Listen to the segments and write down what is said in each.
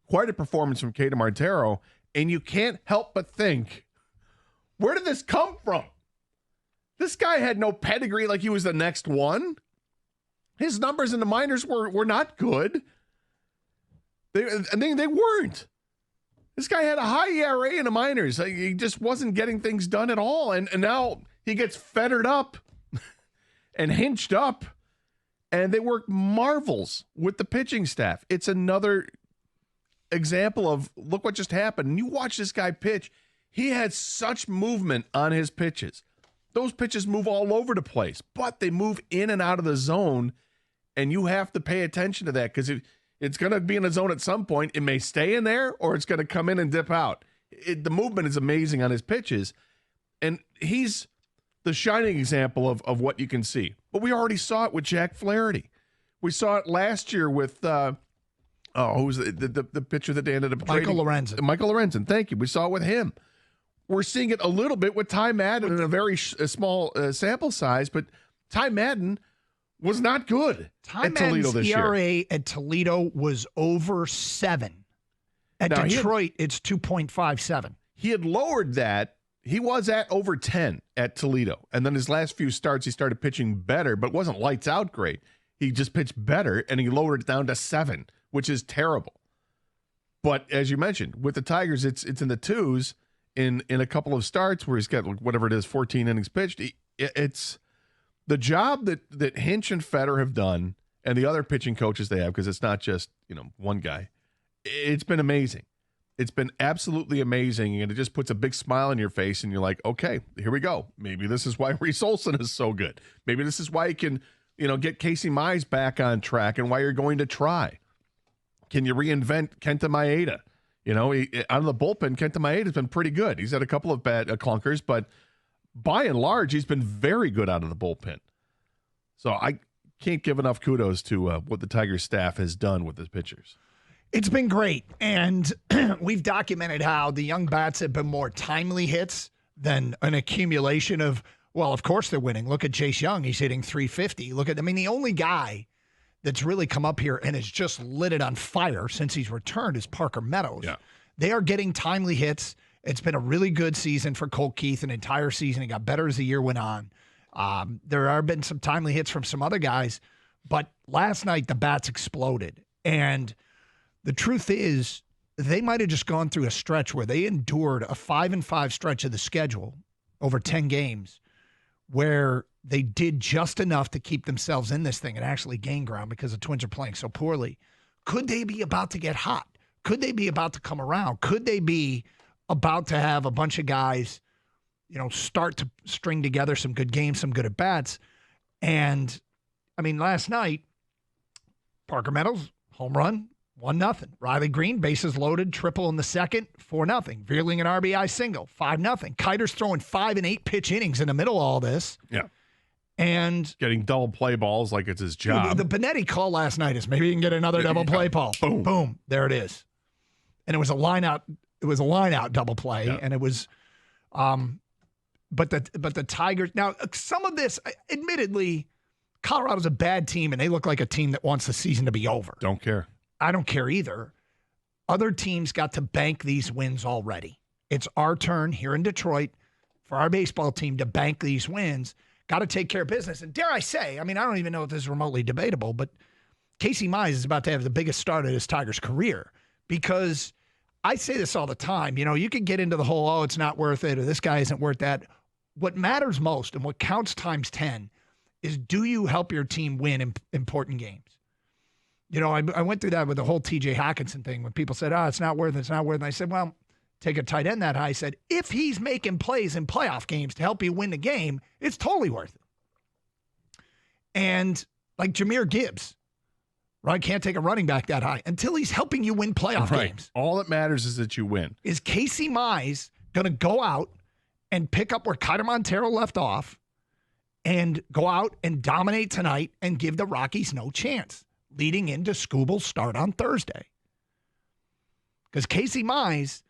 quite a performance from Gator Martero, and you can't help but think, where did this come from? This guy had no pedigree like he was the next one. His numbers in the minors were not good. They weren't. This guy had a high ERA in the minors. He just wasn't getting things done at all. And now he gets fettered up and hinched up, and they work marvels with the pitching staff. It's another example of, look what just happened. And you watch this guy pitch. He had such movement on his pitches. Those pitches move all over the place, but they move in and out of the zone, and you have to pay attention to that because it's going to be in the zone at some point. It may stay in there, or it's going to come in and dip out. The movement is amazing on his pitches, and he's the shining example of what you can see. But we already saw it with Jack Flaherty. We saw it last year with who was the pitcher that they ended up trading? Michael Lorenzen. Thank you. We saw it with him. We're seeing it a little bit with Ty Madden in a very small sample size, but Ty Madden was not good at Toledo this year. ERA at Toledo was over 7. At Detroit, it's 2.57. He had lowered that. He was at over 10 at Toledo. And then his last few starts, he started pitching better, but wasn't lights out great. He just pitched better, and he lowered it down to 7, which is terrible. But as you mentioned, with the Tigers, it's in the 2s in a couple of starts where he's got whatever it is, 14 innings pitched. It's the job that Hinch and Fetter have done, and the other pitching coaches they have, because it's not just one guy. It's been amazing. It's been absolutely amazing, and it just puts a big smile on your face, and you're like, okay, here we go. Maybe this is why Reese Olson is so good. Maybe this is why he can, get Casey Mize back on track, and why you're going to try. Can you reinvent Kenta Maeda? Out of the bullpen, Kenta Maeda has been pretty good. He's had a couple of bad clunkers, but by and large, he's been very good out of the bullpen. So I can't give enough kudos to what the Tigers staff has done with his pitchers. It's been great, and we've documented how the young bats have been more timely hits than an accumulation of, well, of course they're winning. Look at Chase Young. He's hitting 350. The only guy that's really come up here and has just lit it on fire since he's returned is Parker Meadows. Yeah. They are getting timely hits. It's been a really good season for Colt Keith, an entire season. It got better as the year went on. There have been some timely hits from some other guys, but last night the bats exploded. And the truth is, they might have just gone through a stretch where they endured a 5-5 stretch of the schedule over 10 games where they did just enough to keep themselves in this thing and actually gain ground because the Twins are playing so poorly. Could they be about to get hot? Could they be about to come around? Could they be about to have a bunch of guys, start to string together some good games, some good at-bats? And, last night, Parker Meadows, home run, 1-0. Riley Green, bases loaded, triple in the second, 4-0. Veerling an RBI single, 5-0. Kiter's throwing 5 and 8 pitch innings in the middle of all this. Yeah. And getting double play balls like it's his job. The Benetti call last night is maybe you can get another double play ball. Boom. Boom. There it is. And it was a line out. It was a line out double play. Yeah. And it was, but the Tigers, now some of this, admittedly, Colorado's a bad team and they look like a team that wants the season to be over. Don't care. I don't care either. Other teams got to bank these wins already. It's our turn here in Detroit for our baseball team to bank these wins. Got to take care of business. And dare I say, I don't even know if this is remotely debatable, but Casey Mize is about to have the biggest start of his Tigers career, because I say this all the time. You can get into the whole, it's not worth it, or this guy isn't worth that. What matters most and what counts times 10 is, do you help your team win important games? I went through that with the whole TJ Hawkinson thing when people said, it's not worth it, it's not worth it. And I said, well, take a tight end that high. I said, if he's making plays in playoff games to help you win the game, it's totally worth it. And like Jahmyr Gibbs, right? Can't take a running back that high until he's helping you win playoff games. All that matters is that you win. Is Casey Mize going to go out and pick up where Kiter Montero left off and go out and dominate tonight and give the Rockies no chance leading into Scooble's start on Thursday? Because Casey Mize,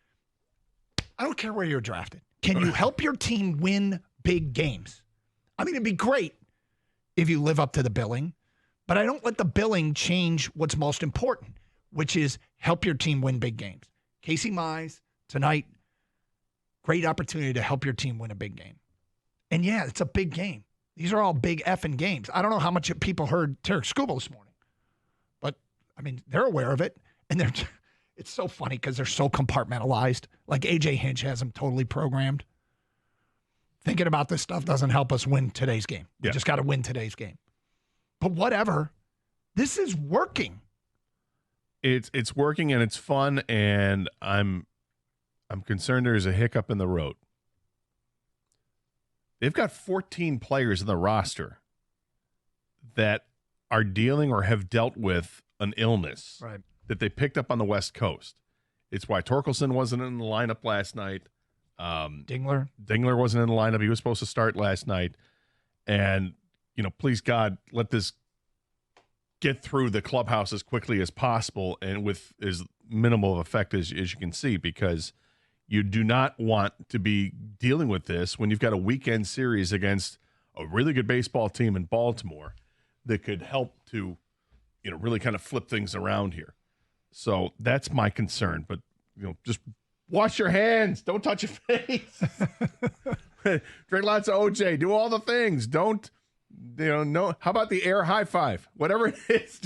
I don't care where you're drafted. Can you help your team win big games? It'd be great if you live up to the billing, but I don't let the billing change what's most important, which is help your team win big games. Casey Mize tonight, great opportunity to help your team win a big game. And yeah, it's a big game. These are all big effing games. I don't know how much people heard Tarek Skubal this morning, but I mean, they're aware of it, and it's so funny because they're so compartmentalized. Like AJ Hinch has them totally programmed. Thinking about this stuff doesn't help us win today's game. We just got to win today's game. But whatever, this is working. It's working and it's fun, and I'm concerned there's a hiccup in the road. They've got 14 players in the roster that are dealing or have dealt with an illness that they picked up on the West Coast. It's why Torkelson wasn't in the lineup last night. Dingler wasn't in the lineup. He was supposed to start last night. And, please, God, let this get through the clubhouse as quickly as possible and with as minimal of effect as you can see, because you do not want to be dealing with this when you've got a weekend series against a really good baseball team in Baltimore that could help to, really kind of flip things around here. So that's my concern. But, just wash your hands. Don't touch your face. Drink lots of OJ. Do all the things. Don't, no. How about the air high five? Whatever it is.